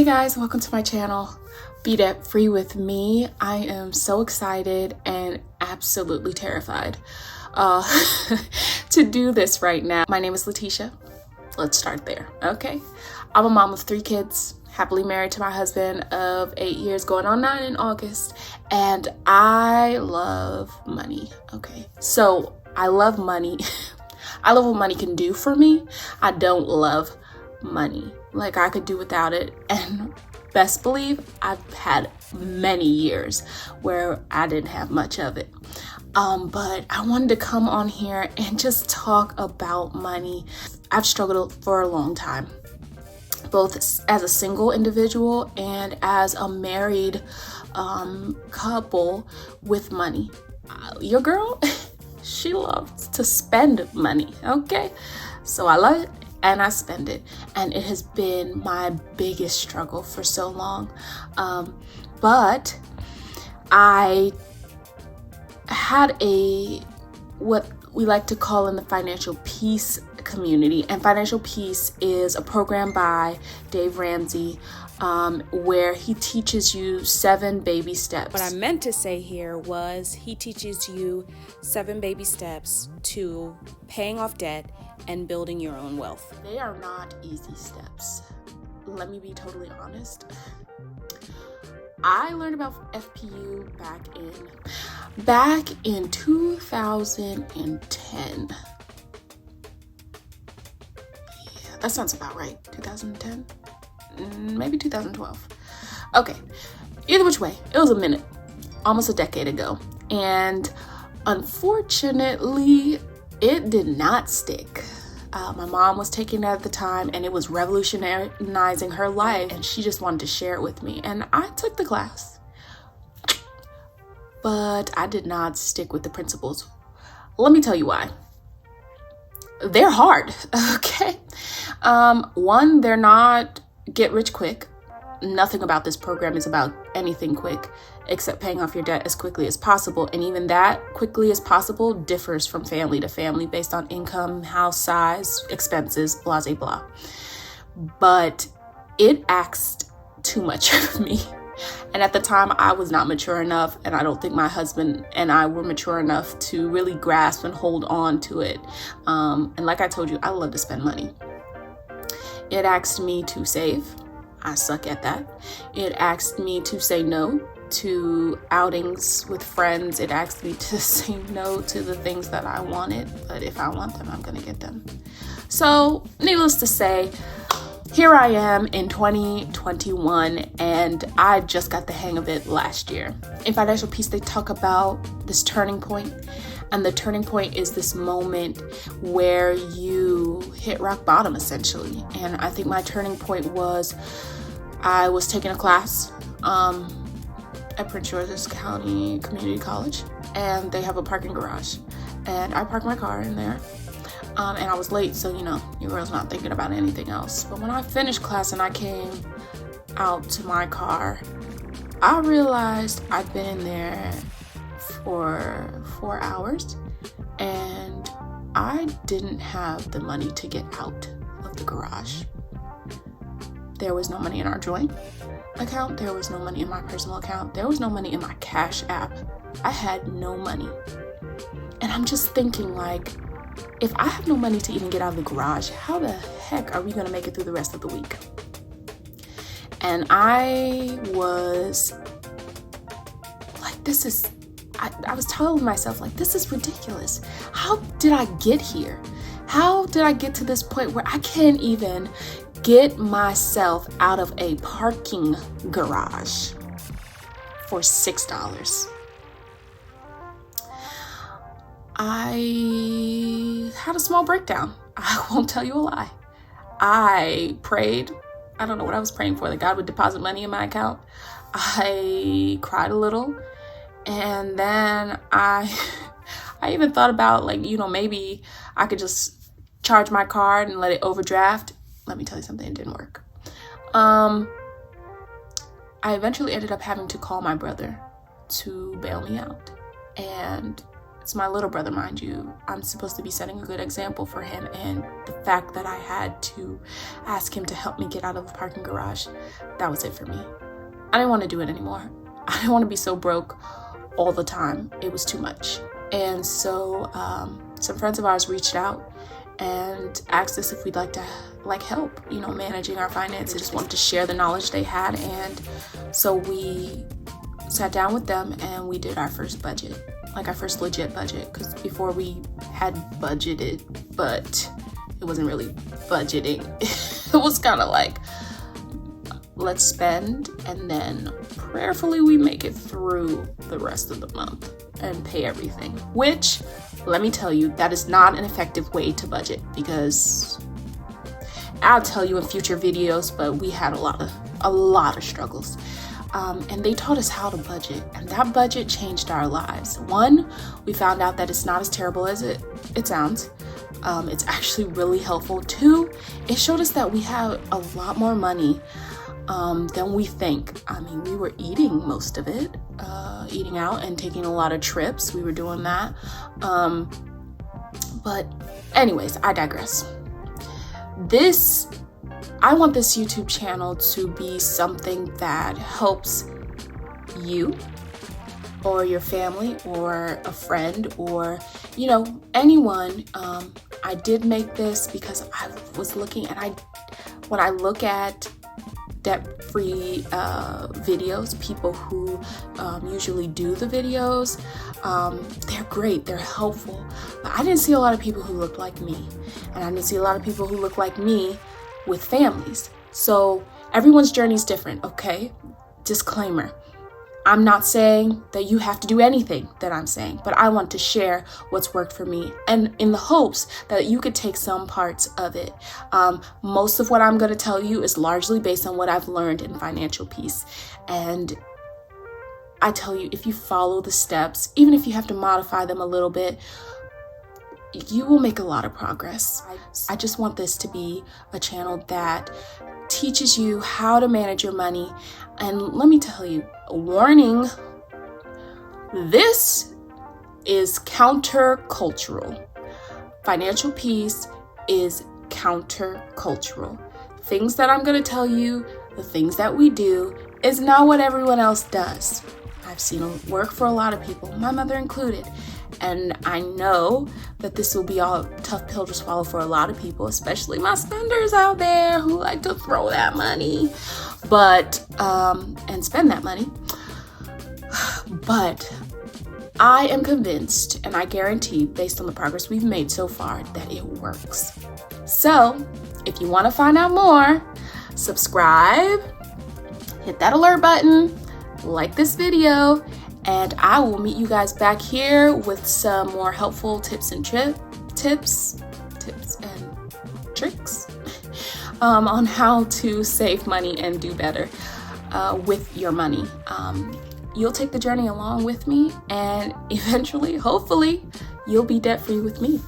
Hey guys, welcome to my channel, Be Debt Free with me. I am so excited and absolutely terrified to do this right now. My name is Leticia. Let's start there, okay? I'm a mom of 3 kids, happily married to my husband of 8 years, going on 9 in August, and I love money, okay? So I love money. I love what money can do for me. I don't love money. Like, I could do without it, and best believe I've had many years where I didn't have much of it. But I wanted to come on here and just talk about money. I've struggled for a long time, both as a single individual and as a married couple with money. Your girl, she loves to spend money, okay? So I love it and I spend it, and it has been my biggest struggle for so long. But I had what we like to call in the financial peace community, and financial peace is a program by Dave Ramsey where he teaches you 7 baby steps. What I meant to say here was he teaches you 7 baby steps to paying off debt and building your own wealth. They are not easy steps. Let me be totally honest. I learned about FPU back in 2010. Yeah, that sounds about right. 2010? Maybe 2012. Okay, either which way, it was a minute, almost a decade ago. And unfortunately, it did not stick. My mom was taking it at the time, and it was revolutionizing her life, and she just wanted to share it with me. And I took the class, but I did not stick with the principles. Let me tell you why. They're hard, okay? One, they're not get rich quick. Nothing about this program is about anything quick except paying off your debt as quickly as possible. And even that quickly as possible differs from family to family based on income, house size, expenses, blah, blah, blah. But it asked too much of me. And at the time, I was not mature enough, and I don't think my husband and I were mature enough to really grasp and hold on to it. And like I told you, I love to spend money. It asked me to save. I suck at that. It asked me to say no to outings with friends. It asked me to say no to the things that I wanted, but if I want them, I'm gonna get them. So needless to say, here I am in 2021, and I just got the hang of it last year. In Financial Peace, they talk about this turning point, and the turning point is this moment where you hit rock bottom, essentially. And I think my turning point was I was taking a class at Prince George's County Community College, and they have a parking garage, and I parked my car in there. And I was late, so, you know, your girl's not thinking about anything else. But when I finished class and I came out to my car, I realized I'd been in there for 4 hours, and I didn't have the money to get out of the garage. There was no money in our joint account. There was no money in my personal account. There was no money in my Cash App. I had no money. And I'm just thinking, like, if I have no money to even get out of the garage, how the heck are we gonna make it through the rest of the week? And I was like, I was telling myself, like, this is ridiculous. How did I get here? How did I get to this point where I can't even get myself out of a parking garage for $6? I had a small breakdown. I won't tell you a lie. I prayed. I don't know what I was praying for, that God would deposit money in my account. I cried a little. And then I even thought about, like, you know, maybe I could just charge my card and let it overdraft. Let me tell you something, it didn't work. I eventually ended up having to call my brother to bail me out. And It's my little brother, mind you. I'm supposed to be setting a good example for him, and the fact that I had to ask him to help me get out of the parking garage, that was it for me. I didn't want to do it anymore. I didn't want to be so broke all the time. It was too much. And so some friends of ours reached out and asked us if we'd like to help, managing our finances. They just wanted to share the knowledge they had. And so we sat down with them and we did our first budget, our first legit budget, because before we had budgeted, but it wasn't really budgeting. It was kind of like, let's spend, and then prayerfully we make it through the rest of the month and pay everything, which, let me tell you, that is not an effective way to budget, because I'll tell you in future videos, but we had a lot of struggles. And they taught us how to budget, and that budget changed our lives. One, we found out that it's not as terrible as it sounds. It's actually really helpful. Two, it showed us that we have a lot more money than we think. I mean, we were eating most of it, eating out and taking a lot of trips. We were doing that. But anyways, I digress. I want this YouTube channel to be something that helps you or your family or a friend or, anyone. I did make this because I was looking, and when I look at debt-free videos, people who usually do the videos, they're great, they're helpful, but I didn't see a lot of people who looked like me, and I didn't see a lot of people who look like me with families. So everyone's journey is different, okay? Disclaimer. I'm not saying that you have to do anything that I'm saying, but I want to share what's worked for me, and in the hopes that you could take some parts of it. Most of what I'm going to tell you is largely based on what I've learned in financial peace. And I tell you, if you follow the steps, even if you have to modify them a little bit, you will make a lot of progress. I just want this to be a channel that teaches you how to manage your money. And let me tell you, warning, this is countercultural. Financial peace is countercultural. Things that I'm going to tell you, the things that we do, is not what everyone else does. I've seen it work for a lot of people, my mother included. And I know that this will be a tough pill to swallow for a lot of people, especially my spenders out there who like to throw that money, and spend that money. But I am convinced, and I guarantee, based on the progress we've made so far, that it works. So if you want to find out more, subscribe, hit that alert button, like this video, and I will meet you guys back here with some more helpful tips and tricks on how to save money and do better with your money. You'll take the journey along with me, and eventually, hopefully, you'll be debt-free with me.